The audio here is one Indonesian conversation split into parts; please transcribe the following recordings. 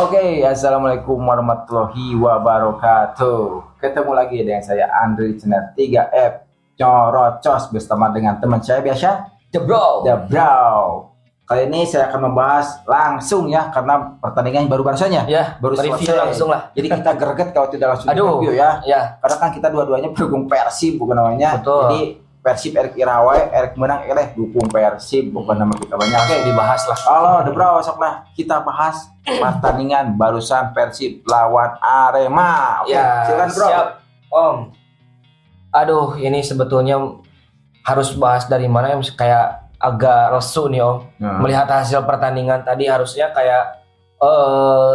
Oke, assalamualaikum warahmatullahi wabarakatuh. Ketemu lagi dengan saya Andri Channel 3F Corocos bersama dengan teman saya biasa, The Bro. Kali ini saya akan membahas langsung ya, karena pertandingan baru barusannya. Ya, baru review selesai. langsung lah. Jadi kita greget kalau tidak langsung Aduh, review ya. Ya, Karena kan kita dua-duanya pendukung Persib bukan namanya. Betul. Jadi Persib Erik Irawan, Erik menang dukung Persib bukan nama kita banyak. Oke, dibahas lah. halo The Bro, soklah kita bahas pertandingan barusan Persib lawan Arema. Oke, Ya, silakan Bro. siap, Om. Aduh, ini sebetulnya harus bahas dari mana yang kayak agak lesu nih Om. Melihat hasil pertandingan tadi harusnya kayak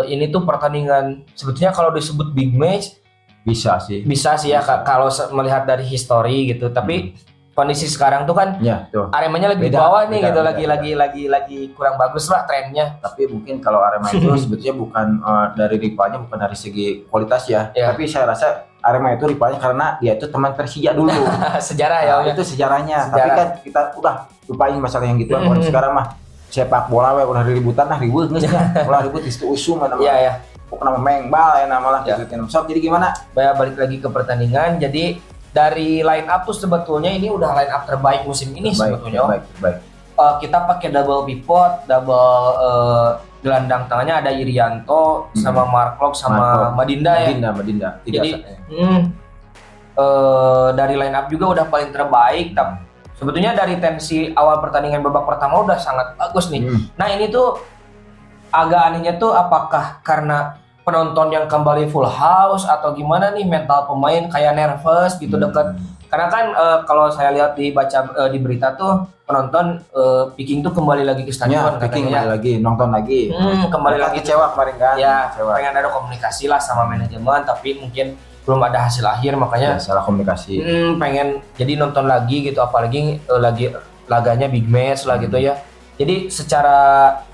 ini tuh pertandingan sebetulnya kalau disebut big match Bisa sih ya kalau melihat dari histori gitu. Tapi kondisi sekarang tuh kan ya, tuh. Aremanya lagi di Beda, bawah nih beda, gitu, beda. lagi kurang bagus lah trennya. Tapi mungkin kalau Arema itu sebetulnya bukan dari rivalnya, bukan dari segi kualitas ya. Ya. Tapi saya rasa Arema itu rivalnya karena dia itu teman Persija dulu. Sejarah ya Om. Itu sejarahnya. Sejarah. Tapi kan kita udah lupain masalah yang gituan. Kalau sekarang mah sepak bola udah ributan lah, ribut ulah ribut di usum mana Iya ya. pokoknya nama mengbal ya nama lah Ya. gitu. So, jadi gimana? Balik lagi ke pertandingan. Jadi dari line up tuh sebetulnya ini udah line up terbaik musim ini sebetulnya. Baik. Kita pakai double pivot, double gelandang tengahnya ada Irianto sama Mark sama Madinda ya. Madinda. Jadi dari line up juga udah paling terbaik. Tapi sebetulnya dari tensi awal pertandingan babak pertama udah sangat bagus nih. Nah ini tuh agak anehnya tuh apakah karena penonton yang kembali full house atau gimana nih, mental pemain kayak nervous gitu dekat. Karena kan kalau saya lihat di berita tuh penonton Viking tuh kembali lagi ke stadion Viking katanya. kembali lagi nonton lagi. Kembali lagi kecewa kemarin kan. Ya, Kecewa. pengen ada komunikasi lah sama manajemen tapi mungkin belum ada hasil akhir, makanya salah komunikasi. pengen jadi nonton lagi gitu, apalagi lagi laganya big match lah gitu ya. Jadi secara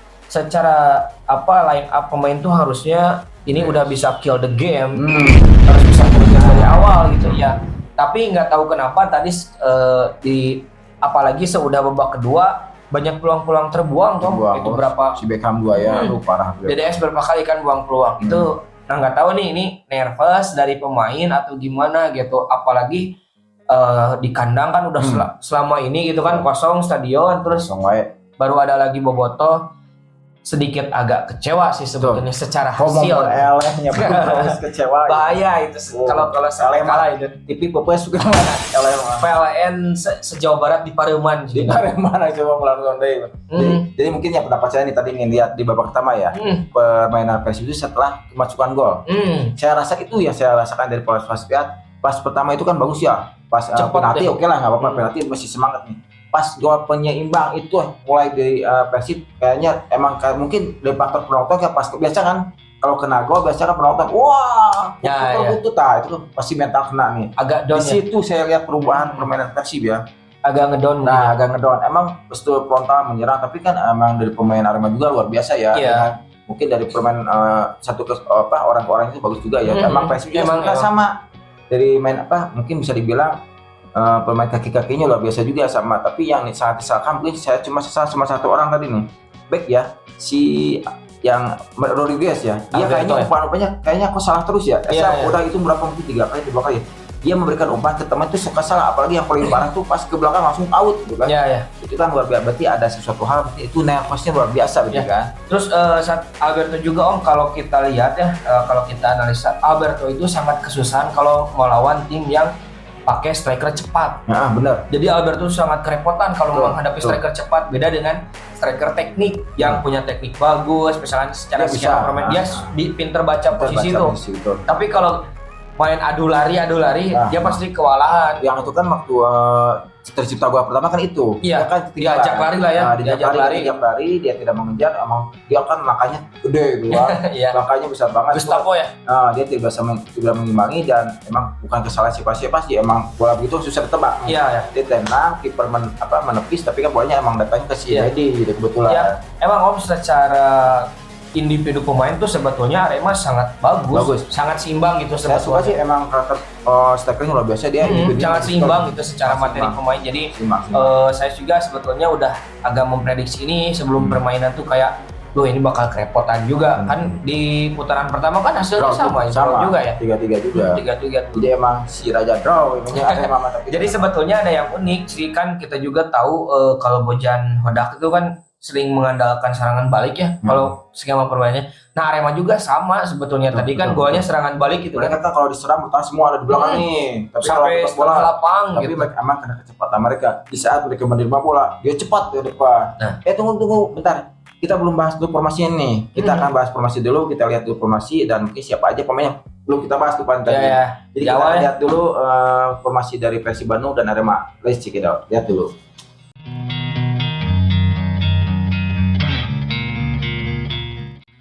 line up pemain tuh harusnya ini udah bisa kill the game, harus bisa punya dari awal gitu ya. Tapi nggak tahu kenapa tadi apalagi seudah babak kedua banyak peluang-peluang terbuang tuh. Itu berapa? Si Beckham 2 ya, lu parah. DDS berapa kali kan buang peluang itu. Nah nggak tahu nih ini nervous dari pemain atau gimana gitu. Apalagi di kandang kan udah selama ini gitu kan kosong stadion, terus baru ada lagi Bobotoh. Sedikit agak kecewa sih sebetulnya secara hasil. Elehnya terus kecewa. Bahaya itu kalau sampai kalah itu. TV Popes juga mana? PLN sejauh barat di Pareuman. Di Pareuman coba melakukan deh. Jadi mungkin ya pendapat saya nih tadi ngelihat di babak pertama ya, permainan Persib itu setelah kemasukan gol. Saya rasa itu ya saya rasakan dari pas pertama itu kan bagus ya. Pas penalti oke lah, nggak apa-apa, penalti masih semangat nih. Pas gol penyeimbang itu mulai dari Persib kayaknya emang mungkin dari faktor penonton kayak pas biasa kan kalau kena gol biasa kan penonton wah itu pasti mental kena nih. Agak down. Di situ saya lihat perubahan permainan Persib ya. Agak ngedown. Nah, agak ngedown. Emang betul frontal menyerang, tapi kan emang dari pemain Arema juga luar biasa ya. Dengan mungkin dari pemain orang ke orang itu bagus juga ya. Emang Persib juga sama dari main mungkin bisa dibilang pemain kaki-kakinya luar biasa juga sama, tapi yang sangat disalahkan mungkin saya cuma sama satu orang tadi nih, back ya, si yang Rodriguez ya, dia kayaknya umpan-umpannya kayaknya aku salah terus ya. Udah itu berapa mungkin 3 kali 2 kali dia memberikan umpan ke teman itu suka salah, apalagi yang paling parah tuh pas ke belakang langsung out gitu kan. Itu kan luar biasa, berarti ada sesuatu hal itu nervousnya luar biasa gitu kan. Terus Alberto juga Om, kalau kita lihat ya, kalau kita analisa Alberto itu sangat kesusahan kalau melawan tim yang pakai striker cepat. Ya, benar. Jadi Alberto sangat kerepotan kalau menghadapi striker cepat, beda dengan striker teknik yang punya teknik bagus, misalnya secara permainan dia pinter baca posisi itu. Tapi kalau main adu lari dia pasti kewalahan. Yang itu kan waktu tercipta gol pertama kan itu. Iya, kan diajak lari lah ya. Diajak lari, dia tidak mengejar, emang dia kan makanya gede gitu kan. Makanya besar banget. Gustavo ya. Nah, dia tidak mengimbangi dan emang bukan kesalahan siapa-siapa sih, emang bola begitu susah ditebak. Iya. Dia tenang, kiper menepis, tapi kan bolanya emang datangnya ke si Dedi gitu kebetulan. Iya. Emang Om secara individu pemain tuh sebetulnya Arema sangat bagus, sangat seimbang gitu sebetulnya. Saya suka sih emang karakter strikernya luar biasa dia. Sangat seimbang gitu secara materi pemain. Jadi saya juga sebetulnya udah agak memprediksi ini sebelum permainan tuh kayak loh ini bakal kerepotan juga kan di putaran pertama kan hasilnya sama juga ya 3-3 juga. 3-3. Jadi emang si Raja draw ini Arema tapi jadi sebetulnya ada yang unik sih kan kita juga tahu kalau Bojan Hodak itu kan sering mengandalkan serangan balik ya kalau skema permainannya. Nah Arema juga sama sebetulnya tadi kan golnya serangan balik gitu mereka kan kalau diserang bertahan semua ada di belakang nih tapi sampai kalau bola lapang tapi gitu. mereka emang karena kecepatan mereka di saat mereka menerima bola dia cepat ke depan. Tunggu bentar. Kita belum bahas dulu formasinya nih. Kita akan bahas formasi dulu. Kita lihat dulu formasi dan mungkin siapa aja pemainnya. Belum kita bahas tuh tadi. Jadi kita lihat dulu formasi dari Persib Bandung dan Arema. Let's check it out. Lihat dulu.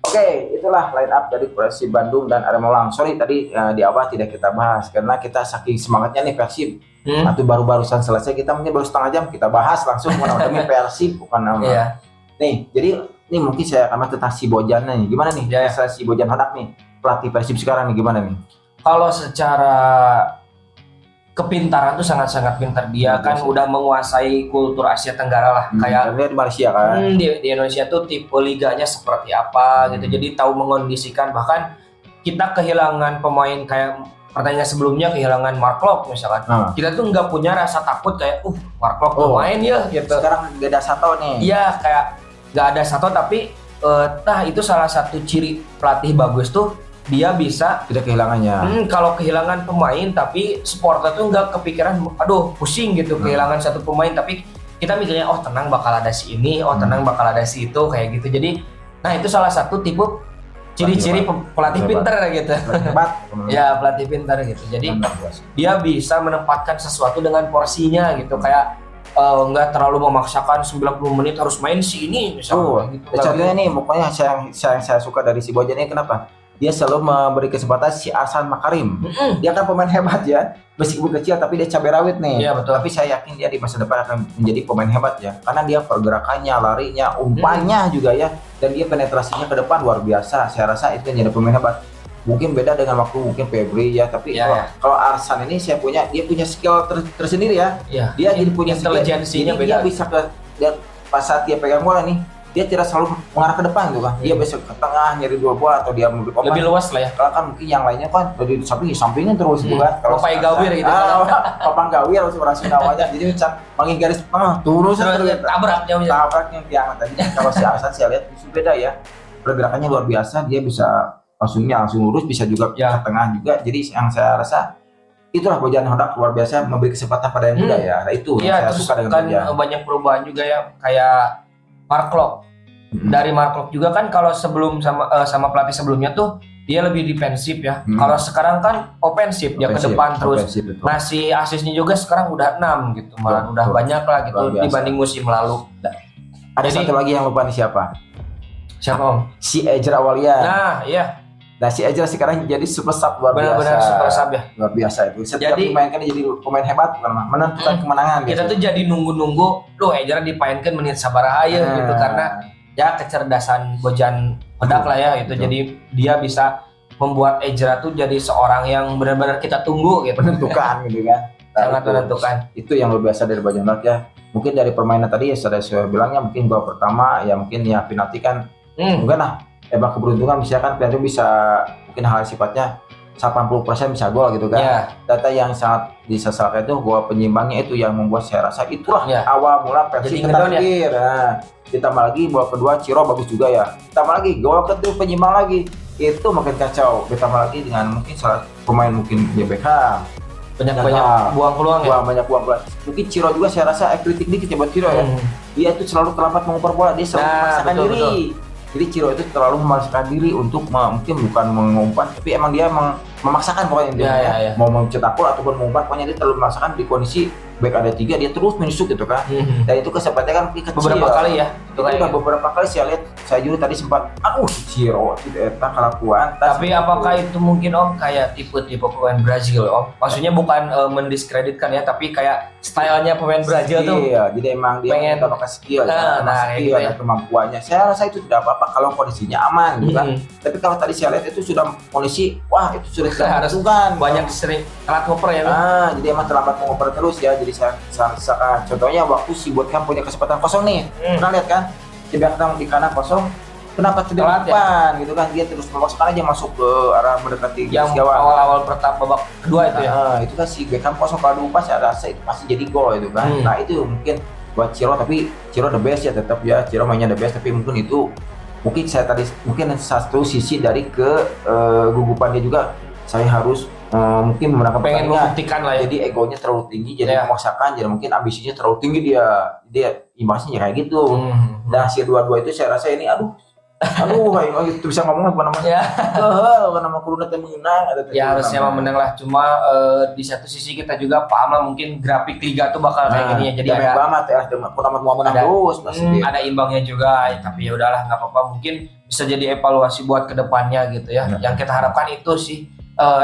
Oke, itulah line up dari Persib Bandung dan Arema Malang. Sorry tadi di awal tidak kita bahas karena kita saking semangatnya nih Persib. Atau baru-barusan selesai kita mungkin baru setengah jam kita bahas langsung demi Persib bukan nama. Nih, jadi ini mungkin saya akan tentang si Bojan nih. Gimana nih? Si Bojan Hodak nih, pelatih Persib sekarang nih gimana nih? Kalau secara kepintaran tuh sangat-sangat pintar. Dia kan udah menguasai kultur Asia Tenggara lah. Kayak dia di Malaysia kan. Di Indonesia tuh tipe liganya seperti apa gitu. Jadi tahu mengondisikan, bahkan kita kehilangan pemain kayak pertandingan sebelumnya kehilangan Mark Klok misalkan. Kita tuh nggak punya rasa takut kayak Mark Klok tuh main ya gitu. Sekarang beda satu nih. Iya, kayak nggak ada satu tapi itu salah satu ciri pelatih bagus tuh dia bisa tidak kehilangannya. Kalau kehilangan pemain tapi supporter tuh nggak kepikiran aduh pusing gitu kehilangan satu pemain tapi kita mikirnya tenang bakal ada si ini, tenang bakal ada si itu kayak gitu. Jadi nah itu salah satu tipe ciri-ciri pelatih pintar gitu. Ya pelatih pintar gitu. Jadi dia bisa menempatkan sesuatu dengan porsinya gitu kayak nggak terlalu memaksakan 90 menit harus main si ini misalnya gitu. Contohnya nih pokoknya saya suka dari si Bojan ini kenapa? Dia selalu memberi kesempatan si Ahsan Makarim. Dia kan pemain hebat ya, meskipun kecil tapi dia cabai rawit nih. Iya, betul. Tapi saya yakin dia di masa depan akan menjadi pemain hebat ya, karena dia pergerakannya, larinya, umpannya juga ya, dan dia penetrasinya ke depan luar biasa. Saya rasa itu yang jadi pemain hebat. Mungkin beda dengan waktu mungkin Febri ya, tapi kalau Ahsan ini dia punya skill tersendiri ya. Dia jadi punya intelijensinya beda. Dia bisa pas saat dia pegang bola nih, dia tidak selalu mengarah ke depan gitu kan. Dia bisa ke tengah nyari dua bola atau dia lebih luas lah ya. Kalau kan mungkin yang lainnya kan dari sampingin terus gitu kan. Kalau Papai Gawir gitu. Papai Gawir harus orang Singawanya. Jadi manggil garis tengah turun terus tabraknya tiang tadi. Kalau si Ahsan saya lihat itu beda ya. Pergerakannya luar biasa, dia bisa langsung lurus, bisa juga ke tengah juga. Jadi yang saya rasa itulah Bojan Hodak luar biasa memberi kesempatan pada yang muda ya. Nah, itu yang saya suka dengan Bojan. Banyak perubahan juga ya kayak Mark Klok. Dari Mark Klok juga kan kalau sebelum sama pelatih sebelumnya tuh dia lebih defensif ya. Kalau sekarang kan ofensif dia ke depan terus. Ngasih asisnya juga sekarang udah 6 gitu. Malah udah banyak lah gitu dibanding musim lalu. Ada satu lagi yang lupa nih siapa? Siapa Om? Si Ejer Awalian. Nah, iya. Nah si Ejer sekarang jadi super sub luar biasa. Benar-benar super sub ya. Luar biasa itu. Setiap dimainkan dia jadi pemain hebat, menentukan kemenangan. Kita tuh jadi nunggu-nunggu, Ejer dipainkan menit sabaraha gitu karena ya kecerdasan Bojan Hodak lah ya itu. Jadi dia bisa membuat Ejer tuh jadi seorang yang benar-benar kita tunggu gitu. Menentukan gitu kan. Sangat menentukan. Itu yang luar biasa dari Bojan Hodak ya. Mungkin dari permainan tadi ya sudah saya bilangnya mungkin gol pertama ya mungkin ya penalti kan enggak lah. Emang keberuntungan misalkan penalti bisa mungkin hal sifatnya 80% bisa gol gitu kan. Data yang sangat disesalkan itu gol penyimbangnya itu yang membuat saya rasa itulah awal mula Persib terakhir. Nah, ditambah lagi gol kedua Ciro bagus juga ya. Ditambah lagi gol kedua penyimbang lagi itu makin kacau. Ditambah lagi dengan mungkin salah pemain mungkin JBK banyak buang peluang ya. Banyak buang peluang. Mungkin Ciro juga saya rasa kritik dikit ya buat Ciro ya. Dia itu selalu terlambat mengoper bola, dia selalu memaksakan diri. Jadi Ciro itu terlalu memaksakan diri untuk mungkin bukan mengumpat, tapi emang dia memaksakan pokoknya intinya mau mencetak gol ataupun mengumpat, pokoknya dia terlalu memaksakan di kondisi back ada 3 dia terus menusuk gitu kan. Dan itu kesempatannya kan kecil. Beberapa kali ya. Itu udah beberapa kali saya lihat, saya juga tadi sempat Ciro tidak eta kelakuan. Tapi apakah itu mungkin Om kayak tipe-tipe pemain Brazil Om? Maksudnya bukan mendiskreditkan ya, tapi kayak stylenya pemain Brazil tuh. Iya, jadi emang dia pengen pakai skill, skill dan kemampuannya. Saya rasa itu tidak apa-apa kalau kondisinya aman gitu kan. Tapi kalau tadi saya lihat itu sudah kondisi itu sudah harus banyak sering telat ngoper ya. Jadi emang terlambat mengoper terus ya. Jadi saya contohnya waktu si Botham punya kesempatan kosong nih. Pernah lihat kan? Dia bilang di kanan kosong. kenapa tidak Telat ya? depan gitu kan, dia terus memaksakan aja masuk ke arah mendekati Yang gawang. awal-awal babak kedua itu ya. Itu kan si Beckham kosong, kalau pas saya rasa itu pasti jadi gol itu kan. Nah itu mungkin buat Ciro, tapi Ciro the best ya, tetap ya Ciro mainnya the best, tapi mungkin itu mungkin saya tadi mungkin satu sisi dari gugupan dia juga, saya harus mungkin memenangkan Pengen pertandingan. membuktikan lah ya. Jadi egonya terlalu tinggi, jadi memaksakan, jadi mungkin ambisinya terlalu tinggi, dia imbasnya kayak gitu. Dan hasil dua-dua itu saya rasa ini aduh itu bisa ngomong apa namanya? Karena nama kuruna teh menang ya harusnya menang lah, cuma di satu sisi kita juga paham lah mungkin grafik liga tuh bakal kayak gini ya, jadi ada banget ya, Purnamat mau menang terus ada imbangnya juga, tapi ya udahlah nggak apa-apa, mungkin bisa jadi evaluasi buat kedepannya gitu ya. Yang kita harapkan itu sih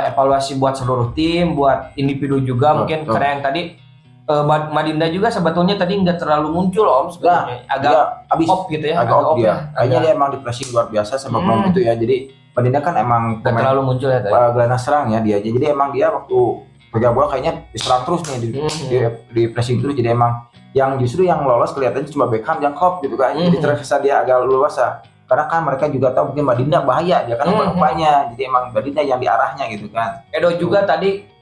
evaluasi buat seluruh tim, buat individu juga mungkin karena yang tadi Madinda juga sebetulnya tadi nggak terlalu muncul Om sebetulnya, agak off gitu ya, agak off dia. Kayaknya dia emang di pressing luar biasa sama Brom itu ya. Jadi Madinda kan emang nggak terlalu muncul ya tadi. Gelandang serang ya dia. Jadi emang dia waktu pegang bola kayaknya diserang terus nih di pressing terus. Jadi emang yang justru yang lolos kelihatannya cuma Beckham yang Klopp gitu kan. Jadi terkesan dia agak luasa. Karena kan mereka juga tahu mungkin Madinda bahaya, dia kan umpan-umpannya. Jadi emang Madinda yang diarahnya gitu kan. Edo juga tadi.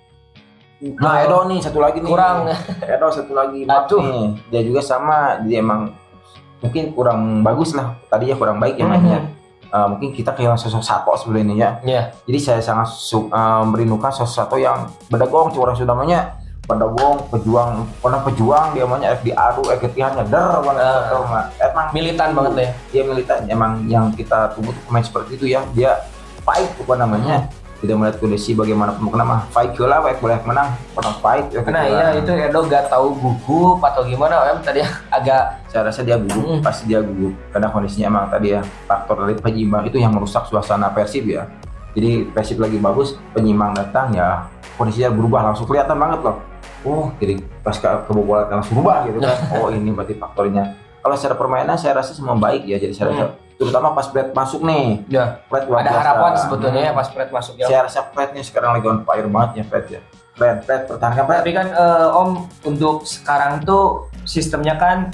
Nah Edo nih satu lagi nih. Kurang. Edo satu lagi nih. Dia juga sama, dia emang mungkin kurang bagus lah. Tadinya kurang baik ya mainnya. Mungkin kita kehilangan sosok Sato sebenarnya ya. Jadi saya sangat merindukan sosok Sato yang bedagong, orang sudah namanya bedagong, pejuang dia namanya FDA Eketihan ngeder banget, emang militan banget ya. Dia militan, emang yang kita tunggu pemain seperti itu ya. Dia fight namanya. Tidak melihat kondisi bagaimana pemukul fight lah, boleh menang, pernah fight ya. Nah iya itu Edo gak tahu gugup atau gimana tadi agak, saya rasa dia gugup, pasti dia gugup karena kondisinya emang tadi ya faktor dari penyimbang itu yang merusak suasana Persib ya. Jadi Persib lagi bagus, penyimbang datang ya kondisinya berubah, langsung kelihatan banget loh. Jadi pas kebobolan langsung berubah gitu kan. Ini berarti faktornya. Kalau secara permainan saya rasa semua baik ya, jadi saya rasa terutama pas Fred masuk nih. Ya. Fred ada harapan sebetulnya ya pas Fred masuk ya. Saya rasa Fred nih sekarang lagi on fire banget ya Fred ya. Fred pertahankan Fred. Tapi kan Om untuk sekarang tuh sistemnya kan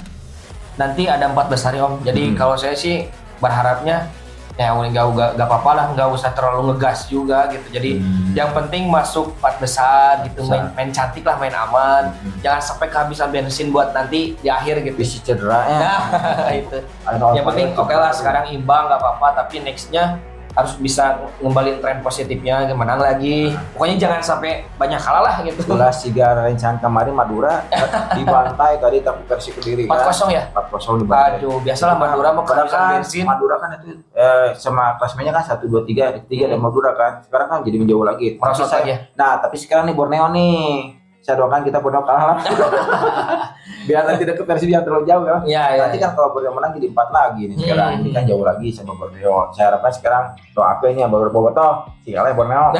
nanti ada 4 besar ya Om. Jadi kalau saya sih berharapnya ya nggak apa-apa lah, nggak usah terlalu ngegas juga gitu. Jadi yang penting masuk 4 besar gitu, main cantik lah, main aman. Jangan sampai kehabisan bensin buat nanti di akhir gitu. Bisa cedera ya. Nah itu. Yang penting oke lah sekarang imbang nggak apa-apa, tapi nextnya harus bisa ngembaliin tren positifnya, menang lagi. Pokoknya jangan sampai banyak kalah lah gitu. Itulah siga rencana kemarin Madura dibantai tadi tapi versi Kediri 4-0 ya? 4-0 dibantai. Aduh, biasalah Madura mau kehabisan bensin. Madura kan itu sama klasmennya kan 1 2 3 dan Madura kan. Sekarang kan jadi menjauh lagi. Nah, tapi sekarang nih Borneo nih. Saya doakan kita Borneo kalah lah. Biar nanti deket versi yang terlalu jauh ya. Nanti kan kalau Borneo menang jadi 4 lagi nih sekarang. Ini kan jauh lagi sama Borneo. Saya harapkan sekarang doakannya Bobotoh si kalah Borneo.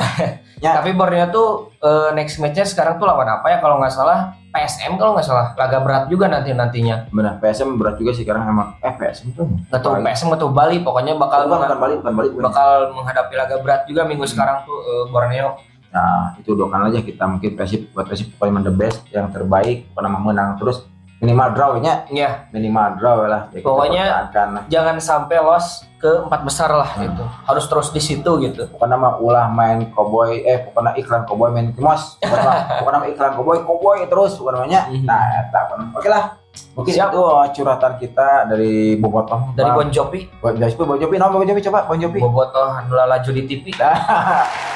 Tapi Borneo tuh next match-nya sekarang tuh lawan apa ya kalau nggak salah? PSM kalau nggak salah. Laga berat juga nantinya. Benar, PSM berat juga sih sekarang emang. PSM tuh nggak tahu PSM atau Bali, pokoknya bakal bukan Bali. Bakal menghadapi laga berat juga minggu sekarang tuh Borneo. Nah itu doakan aja kita mungkin Persib pokoknya the best, yang terbaik, pernah menang terus minimal draw nya. Iya. Minimal draw lah. Pokoknya jangan sampai loss ke 4 besar lah gitu. Harus terus di situ gitu. Bukan nama ulah main cowboy, bukan iklan cowboy main kimos. Bukan nama iklan cowboy terus bukan namanya. Nah, oke lah. Mungkin itu curhatan kita dari Bobotoh. Dari Bon Jovi. Bon Jovi, nama Bon Jovi coba Bon Jovi. Bobotoh laju di TV.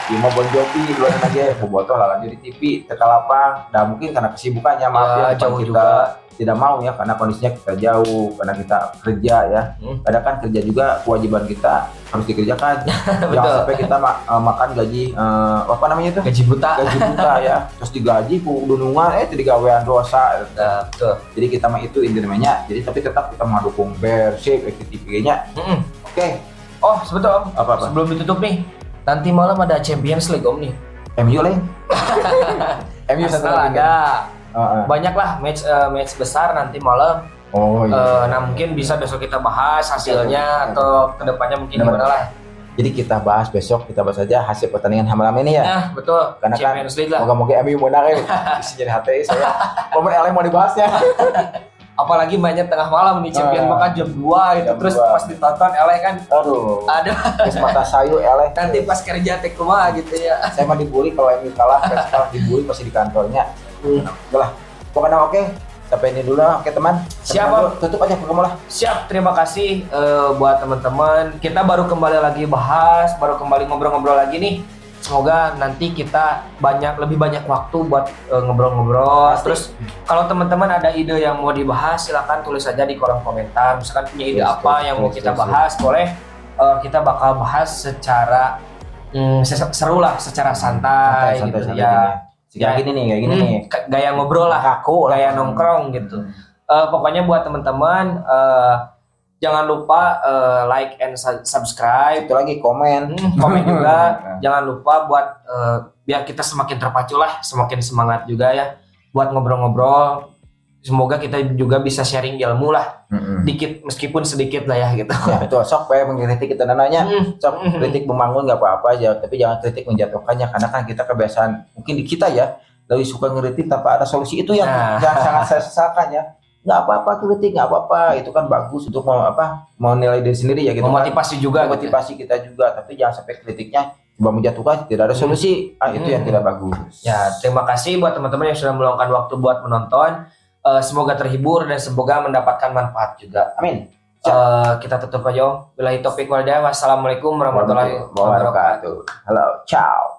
Di mau Bon Jovi duluan aja. Bobotoh laju di TV Tekalapang. Dan mungkin karena kesibukannya maaf ya jauh kita juga. Tidak mau ya karena kondisinya kita jauh, karena kita kerja ya. Kadang kan kerja juga kewajiban kita harus dikerjakan. Jangan sampai kita makan gaji apa namanya itu? Gaji buta ya. Terus digaji dunungan itu digawean dosa. Betul. Jadi kita mah itu intinya. Jadi tapi tetap kita mendukung Persib TV-nya. Oke. Oh, sebetulnya Om. Apa? Sebelum ditutup nih. Nanti malam ada Champions League Om nih. MU lain. MU Arsenal ada. Banyak lah match besar nanti malam. Nah mungkin bisa besok kita bahas hasilnya atau kedepannya mungkin gimana lah. Jadi kita bahas besok, kita bahas aja hasil pertandingan malam ini ya. Nah betul. Karena Champions League lah. Moga-moga MU menang ya. Bisa jadi hati saya. Momen LM mau dibahasnya. apalagi mainnya tengah malam nih, Champion bahkan jam 2 gitu, terus 2. pas ditonton eleh kan, aduh, aduh, mata sayu eleh. nanti pas kerja teh kumaha gitu ya. Saya mah dibully kalau MU kalah, kalau dibully pasti di kantornya. Oke lah, pokoknya oke. Sampai ini dulu lah, oke teman. Siap, tutup aja kamu lah. Siap, terima kasih buat teman-teman. Kita baru kembali lagi baru kembali ngobrol-ngobrol lagi nih. Semoga nanti kita lebih banyak waktu buat ngobrol-ngobrol. Terus kalau teman-teman ada ide yang mau dibahas, silakan tulis aja di kolom komentar. Misalkan punya ide apa yang mau kita bahas, boleh. Kita bakal bahas secara seru lah, secara santai gitu ya. Kayak gini nih. Gaya ngobrol lah, gaya nongkrong gitu. Pokoknya buat teman-teman jangan lupa like and subscribe. Itu lagi komen juga. Jangan lupa buat biar kita semakin terpacu lah, semakin semangat juga ya buat ngobrol-ngobrol. Semoga kita juga bisa sharing ilmu lah, dikit meskipun sedikit lah ya gitu. Ya itu sok mengkritik kita nanya, sok kritik membangun nggak apa-apa aja, tapi jangan kritik menjatuhkannya karena kan kita kebiasaan mungkin di kita ya lebih suka ngeritik tanpa ada solusi, itu yang sangat saya sesalkan ya. Nggak apa-apa kritik, nggak apa-apa, itu kan bagus untuk mau nilai diri sendiri ya gitu. Memotivasi juga, motivasi gitu. Kita juga, tapi jangan sampai kritiknya coba menjatuhkan, tidak ada solusi, itu yang tidak bagus. Ya terima kasih buat teman-teman yang sudah meluangkan waktu buat menonton. Semoga terhibur dan semoga mendapatkan manfaat juga. Amin. Kita tutup aja. Billahi taufiq wal hidayah. Wassalamualaikum warahmatullahi wabarakatuh. Halo, ciao.